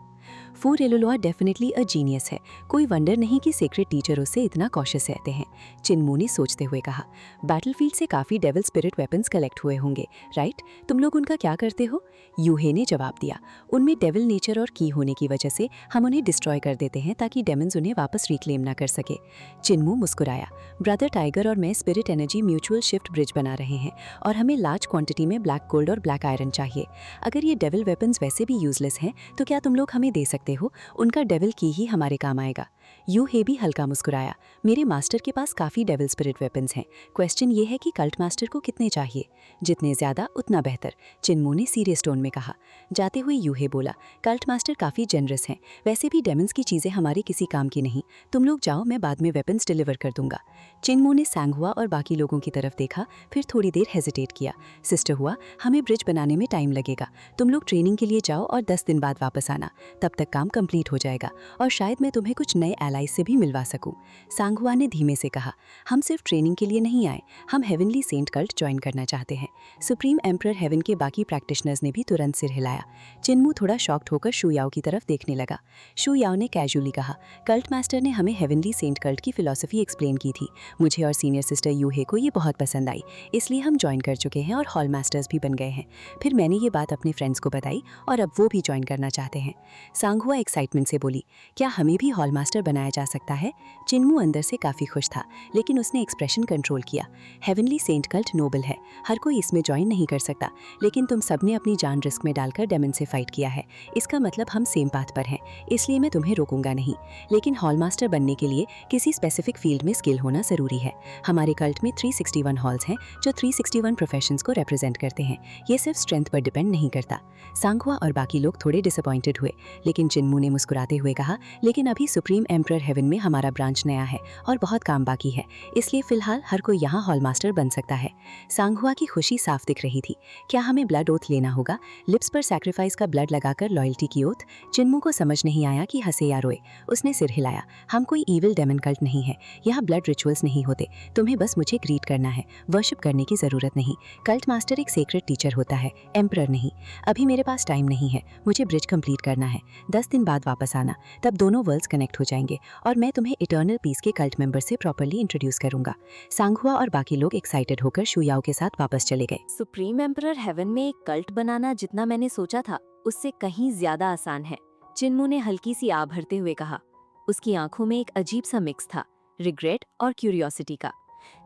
फोर एलुलुआ डेफिनेटली अ जीनियस है, कोई वंडर नहीं कि सीक्रेट टीचर उससे इतना कॉशियस रहते हैं, चिनमू ने सोचते हुए कहा। बैटलफील्ड से काफी डेविल स्पिरिट वेपन्स कलेक्ट हुए होंगे, राइट? तुम लोग उनका क्या करते हो? यूहे ने जवाब दिया, उनमें डेविल नेचर और की होने की वजह से हम उन्हें डिस्ट्रॉय कर देते हैं ताकि डेमन्स उन्हें वापस रिक्लेम ना कर सके। चिनमू मुस्कुराया। ब्रदर टाइगर और मैं spirit energy mutual shift bridge बना रहे हैं और हमें लार्ज क्वांटिटी में ब्लैक गोल्ड और ब्लैक आयरन चाहिए। अगर ये डेविल वेपन्स वैसे भी यूजलेस हैं तो क्या तुम लोग हमें दे सकते हो? उनका डेविल की ही हमारे काम आएगा। यू हे भी हल्का मुस्कुराया। मेरे मास्टर के पास काफी डेविल स्पिरिट वेपन्स हैं, क्वेश्चन ये है कि कल्ट मास्टर को कितने चाहिए? जितने ज्यादा उतना बेहतर, चिनमू ने सीरियस टोन में कहा। जाते हुए यूहे बोला, कल्ट मास्टर काफी जनरस हैं, वैसे भी डेमन्स की चीजें हमारे किसी काम की नहीं, तुम लोग जाओ, मैं बाद में वेपन्स डिलीवर कर दूंगा। चिनमू ने सांगहुआ और बाकी लोगों की तरफ देखा, फिर थोड़ी देर हेजिटेट किया। सिस्टर हुआ, हमें ब्रिज बनाने में टाइम लगेगा, तुम लोग ट्रेनिंग के लिए जाओ और 10 दिन बाद वापस आना, तब तक काम कंप्लीट हो जाएगा और शायद मैं तुम्हें कुछ नए एलाइज से भी मिलवा सकूं। सांगहुआ ने धीमे से कहा, हम सिर्फ ट्रेनिंग के लिए नहीं आए, हम हेवनली सेंट कल्ट ज्वाइन करना चाहते हैं। सुप्रीम एम्परर हेवन के बाकी प्रैक्टिशनर्स ने भी तुरंत सिर हिलाया। चिनमू थोड़ा शॉक्ड होकर शू याओ की तरफ देखने लगा। शू याओ ने कैजुअली कहा, कल्ट मास्टर ने हमें हेवनली सेंट कल्ट की फिलॉसफी एक्सप्लेन की थी, मुझे और सीनियर सिस्टर यूहे को ये बहुत पसंद आई, इसलिए हम ज्वाइन कर चुके हैं और हॉल मास्टर्स भी बन गए हैं। फिर मैंने ये बात अपने फ्रेंड्स को बताई और अब वो भी ज्वाइन करना चाहते हैं। सांगहुआ एक्साइटमेंट से बोली, क्या हमें भी हॉल मास्टर बनाया जा सकता है। चिन्मू अंदर से काफी खुश था, लेकिन उसने एक्सप्रेशन कंट्रोल किया। हेवनली सेंट कल्ट नोबल है, हर कोई इसमें ज्वाइन नहीं कर सकता, लेकिन तुम सबने अपनी जान रिस्क में डालकर डेमन से फाइट किया है। इसका मतलब हम सेम पाथ पर हैं, इसलिए मैं तुम्हें रोकूंगा नहीं। लेकिन हॉल मास्टर बनने के लिए किसी स्पेसिफिक फील्ड में स्किल होना जरूरी है। हमारे कल्ट में 361 हॉल्स हैं जो 361 प्रोफेशंस को रिप्रेजेंट करते हैं। ये सिर्फ स्ट्रेंथ पर डिपेंड नहीं करता। सांगहुआ और बाकी लोग थोड़े डिसअपॉइंटेड हुए, लेकिन चिन्मू ने मुस्कुराते हुए कहा, लेकिन अभी सुप्रीम एम्परर हेवन में हमारा ब्रांच नया है और बहुत काम बाकी है, इसलिए फिलहाल हर कोई यहाँ हॉल मास्टर बन सकता है। सांगहुआ की खुशी साफ दिख रही थी। क्या हमें ब्लड ओथ लेना होगा? लिप्स पर सैक्रिफाइस का ब्लड लगाकर लॉयल्टी की ओथ? चिन्मू को समझ नहीं आया कि हंसे या रोए। उसने सिर हिलाया। हम कोई ईविल डेमन कल्ट नहीं है, यहाँ ब्लड रिचुअल्स नहीं होते। तुम्हें बस मुझे ग्रीट करना है, वर्शिप करने की जरूरत नहीं। कल्ट मास्टर एक सीक्रेट टीचर होता है, एम्परर नहीं। अभी मेरे पास टाइम नहीं है, मुझे ब्रिज कंप्लीट करना है। 10 दिन बाद वापस आना, तब दोनों वर्ल्ड्स कनेक्ट हो जाएंगे और मैं तुम्हें इटर्नल पीस के कल्ट मेंबर से प्रॉपर्ली इंट्रोड्यूस करूंगा। सांगहुआ और बाकी लोग एक्साइटेड होकर शुयाओ के साथ वापस चले गए। सुप्रीम एम्परर हेवन में एक कल्ट बनाना जितना मैंने सोचा था उससे कहीं ज्यादा आसान है, चिन्मू ने हल्की सी आह भरते हुए कहा। उसकी आंखों में एक अजीब सा मिक्स था, रिग्रेट और क्यूरियोसिटी का।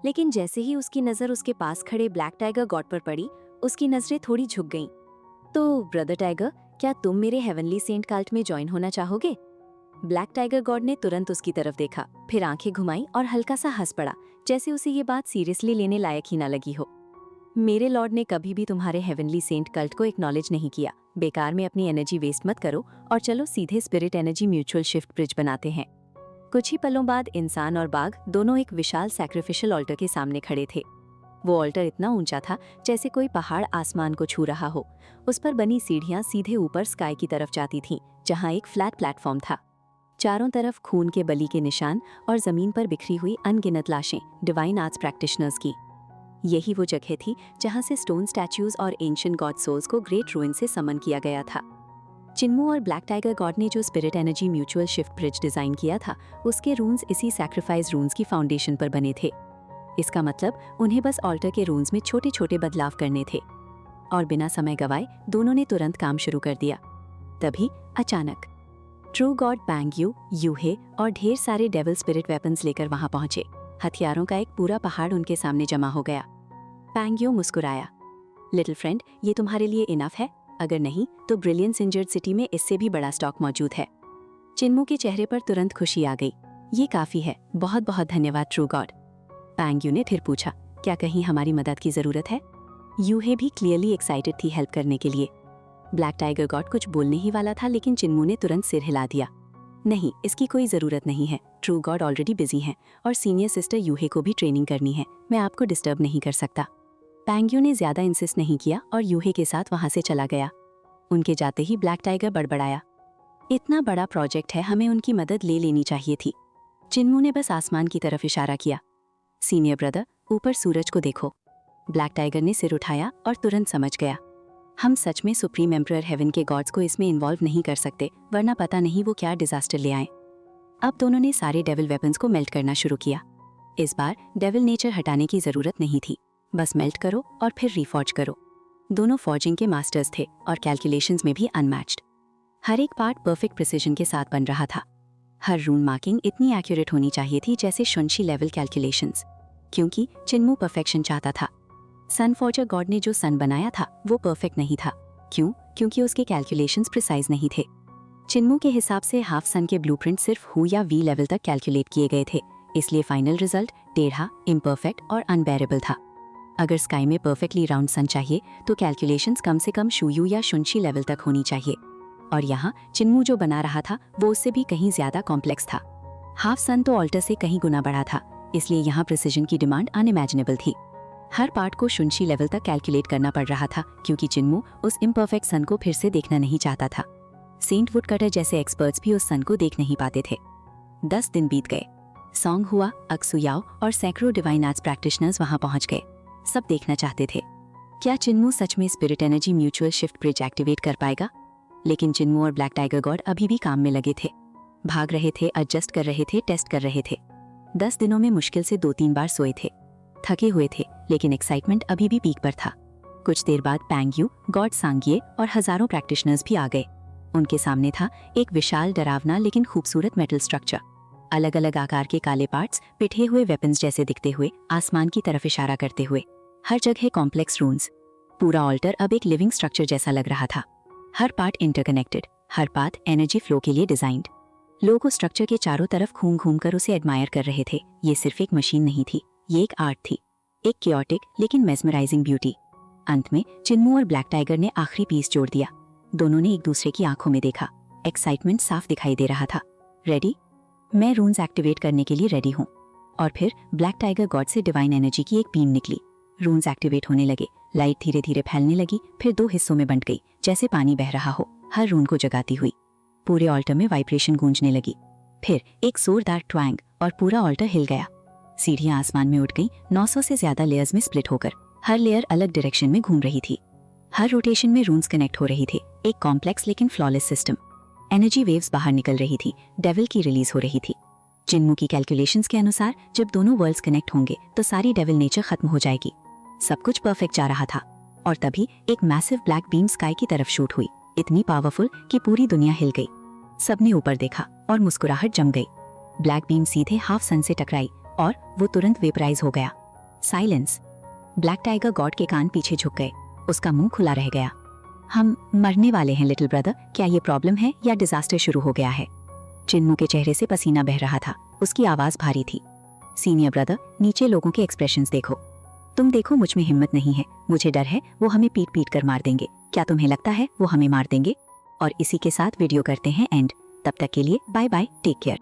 लेकिन जैसे ही उसकी नजर उसके पास खड़े ब्लैक टाइगर गॉड पर पड़ी, उसकी नजरें थोड़ी झुक गईं। तो ब्रदर टाइगर, क्या तुम मेरे हेवनली सेंट कल्ट में ज्वाइन होना चाहोगे? ब्लैक टाइगर गॉड ने तुरंत उसकी तरफ देखा, फिर आंखें घुमाई और हल्का सा हंस पड़ा, जैसे उसे ये बात सीरियसली लेने लायक ही ना लगी हो। मेरे लॉर्ड ने कभी भी तुम्हारे हेवनली सेंट कल्ट को एक्नॉलेज नहीं किया। बेकार में अपनी एनर्जी वेस्ट मत करो और चलो सीधे spirit energy mutual shift bridge बनाते हैं। कुछ ही पलों बाद इंसान और बाघ दोनों एक विशाल सैक्रिफिशियल ऑल्टर के सामने खड़े थे। वो ऑल्टर इतना ऊंचा था जैसे कोई पहाड़ आसमान को छू रहा हो। उस पर बनी सीढ़ियां सीधे ऊपर स्काई की तरफ जाती थीं, जहां एक फ्लैट प्लेटफॉर्म था। चारों तरफ खून के बलि के निशान और जमीन पर बिखरी हुई अनगिनत लाशें डिवाइन आर्ट्स प्रैक्टिशनर्स की। यही वो जगह थी जहां से स्टोन स्टैच्यूज और एंशिएंट गॉड सोल्स को ग्रेट रूइन से समन किया गया था। चिन्मू और ब्लैक टाइगर गॉड ने जो spirit energy mutual shift bridge design किया था, उसके रून्स इसी सैक्रिफाइस रून्स की फाउंडेशन पर बने थे। इसका मतलब उन्हें बस ऑल्टर के रून्स में छोटे छोटे बदलाव करने थे। और बिना समय गवाए दोनों ने तुरंत काम शुरू कर दिया। तभी अचानक ट्रू गॉड पैंग्यू, यूहे और ढेर सारे डेविल स्पिरिट वेपन्स लेकर वहां पहुंचे। हथियारों का एक पूरा पहाड़ उनके सामने जमा हो गया। पैंग्यू मुस्कुराया, लिटिल फ्रेंड, ये तुम्हारे लिए इनफ है? अगर नहीं तो ब्रिलियंस इंजर्ड सिटी में इससे भी बड़ा स्टॉक मौजूद है। चिन्मू के चेहरे पर तुरंत खुशी आ गई। ये काफी है, बहुत बहुत धन्यवाद ट्रू गॉड। पैंग्यू ने फिर पूछा, क्या कहीं हमारी मदद की जरूरत है? यूहे भी क्लियरली एक्साइटेड थी हेल्प करने के लिए। ब्लैक टाइगर गॉड कुछ बोलने ही वाला था, लेकिन चिन्मू ने तुरंत सिर हिला दिया। नहीं, इसकी कोई जरूरत नहीं है। ट्रू गॉड ऑलरेडी बिजी हैं और सीनियर सिस्टर यूहे को भी ट्रेनिंग करनी है। मैं आपको डिस्टर्ब नहीं कर सकता। पैंग्यू ने ज्यादा इंसिस्ट नहीं किया और यूहे के साथ वहां से चला गया। उनके जाते ही ब्लैक टाइगर बड़बड़ाया, इतना बड़ा प्रोजेक्ट है, हमें उनकी मदद ले लेनी चाहिए थी। चिन्मू ने बस आसमान की तरफ इशारा किया। सीनियर ब्रदर, ऊपर सूरज को देखो। ब्लैक टाइगर ने सिर उठाया और तुरंत समझ गया, हम सच में सुप्रीम एम्परर हेवन के गॉड्स को इसमें इन्वॉल्व नहीं कर सकते, वरना पता नहीं वो क्या डिजास्टर ले आए। अब दोनों ने सारे डेविल वेपन्स को मेल्ट करना शुरू किया। इस बार डेविल नेचर हटाने की जरूरत नहीं थी, बस मेल्ट करो और फिर रीफॉर्ज करो। दोनों फॉर्जिंग के मास्टर्स थे और कैलकुलेशंस में भी अनमैच्ड। हर एक पार्ट परफेक्ट प्रिसिजन के साथ बन रहा था। हर रून मार्किंग इतनी एक्यूरेट होनी चाहिए थी जैसे शुनशी लेवल कैलकुलेशंस, क्योंकि चिन्मू परफेक्शन चाहता था। सन फॉर्जर गॉड ने जो सन बनाया था वो परफेक्ट नहीं था। क्यों? क्योंकि उसके कैलकुलेशंस प्रिसाइज नहीं थे। चिन्मू के हिसाब से हाफ सन के ब्लूप्रिंट सिर्फ हु या वी लेवल तक कैलकुलेट किए गए थे, इसलिए फाइनल रिजल्ट टेढ़ा, इम्परफेक्ट और अनबेरेबल था। अगर स्काई में परफेक्टली राउंड सन चाहिए तो कैलकुलेशंस कम से कम शुयू या शुनशी लेवल तक होनी चाहिए, और यहाँ चिन्मू जो बना रहा था वो उससे भी कहीं ज्यादा कॉम्प्लेक्स था। हाफ सन तो ऑल्टर से कहीं गुना बड़ा था, इसलिए यहाँ प्रिसिजन की डिमांड अनइमेजिनेबल थी। हर पार्ट को शुनशी लेवल तक कैलकुलेट करना पड़ रहा था, क्योंकि चिन्मू उस इम्परफेक्ट सन को फिर से देखना नहीं चाहता था। सेंट वुड कटर जैसे एक्सपर्ट्स भी उस सन को देख नहीं पाते थे। 10 दिन बीत गए। सॉन्ग हुआ, अक्सुयाओ और सैकड़ों डिवाइन आर्ट्स प्रैक्टिशनर्स वहां पहुंच गए। सब देखना चाहते थे, क्या चिन्मू सच में spirit energy mutual shift bridge activate कर पाएगा। लेकिन चिन्मू और ब्लैक टाइगर गॉड अभी भी काम में लगे थे, भाग रहे थे, एडजस्ट कर रहे थे, टेस्ट कर रहे थे। 10 दिनों में मुश्किल से 2-3 बार सोए थे, थके हुए थे, लेकिन एक्साइटमेंट अभी भी पीक पर था। कुछ देर बाद पैंग्यू, गॉड सांगिए और हजारों प्रैक्टिशनर्स भी आ गए। उनके सामने था एक विशाल, डरावना लेकिन खूबसूरत मेटल स्ट्रक्चर। अलग अलग आकार के काले पार्ट्स पिटे हुए वेपन्स जैसे दिखते हुए आसमान की तरफ इशारा करते हुए। हर जगह कॉम्प्लेक्स रून्स। पूरा ऑल्टर अब एक लिविंग स्ट्रक्चर जैसा लग रहा था। हर पार्ट इंटरकनेक्टेड, हर पाथ एनर्जी फ्लो के लिए डिजाइंड। लोग उस स्ट्रक्चर के चारों तरफ घूम घूम कर उसे एडमायर कर रहे थे। ये सिर्फ एक मशीन नहीं थी, ये एक आर्ट थी, एक क्योटिक लेकिन मेस्मराइजिंग ब्यूटी। अंत में चिन्मू और ब्लैक टाइगर ने आखिरी पीस जोड़ दिया। दोनों ने एक दूसरे की आंखों में देखा। एक्साइटमेंट साफ दिखाई दे रहा था। रेडी? मैं रून्स एक्टिवेट करने के लिए रेडी हूँ। और फिर ब्लैक टाइगर गॉड से डिवाइन एनर्जी की एक बीम निकली। रून्स एक्टिवेट होने लगे। लाइट धीरे धीरे फैलने लगी, फिर 2 हिस्सों में बंट गई, जैसे पानी बह रहा हो, हर रून को जगाती हुई। पूरे ऑल्टर में वाइब्रेशन गूंजने लगी। फिर एक जोरदार ट्वैंग और पूरा ऑल्टर हिल गया। सीढ़ियां आसमान में उठ गईं, 900 से ज्यादा लेयर्स में स्प्लिट होकर। हर लेयर अलग डायरेक्शन में घूम रही थी। हर रोटेशन में रून्स कनेक्ट हो रही थे, एक कॉम्प्लेक्स लेकिन फ्लॉलेस सिस्टम। एनर्जी वेव्स बाहर निकल रही थी, डेविल की रिलीज हो रही थी। चिन्मू की कैलकुलेशंस के अनुसार जब दोनों वर्ल्ड्स कनेक्ट होंगे तो सारी डेविल नेचर खत्म हो जाएगी। सब कुछ परफेक्ट जा रहा था और तभी एक मैसिव ब्लैक बीम स्काई की तरफ शूट हुई, इतनी पावरफुल कि पूरी दुनिया हिल गई। सबने ऊपर देखा और मुस्कुराहट जम गई। ब्लैक बीम सीधे हाफ सन से टकराई और वो तुरंत वेपराइज हो गया। साइलेंस। ब्लैक टाइगर गॉड के कान पीछे झुक गए, उसका मुंह खुला रह गया। हम मरने वाले हैं लिटिल ब्रदर, क्या ये प्रॉब्लम है या डिजास्टर शुरू हो गया है? चिन्मू के चेहरे से पसीना बह रहा था, उसकी आवाज भारी थी। सीनियर ब्रदर, नीचे लोगों के एक्सप्रेशंस देखो। तुम देखो, मुझ में हिम्मत नहीं है, मुझे डर है वो हमें पीट पीट कर मार देंगे। क्या तुम्हें लगता है वो हमें मार देंगे? और इसी के साथ वीडियो करते हैं एंड। तब तक के लिए बाय बाय, टेक केयर।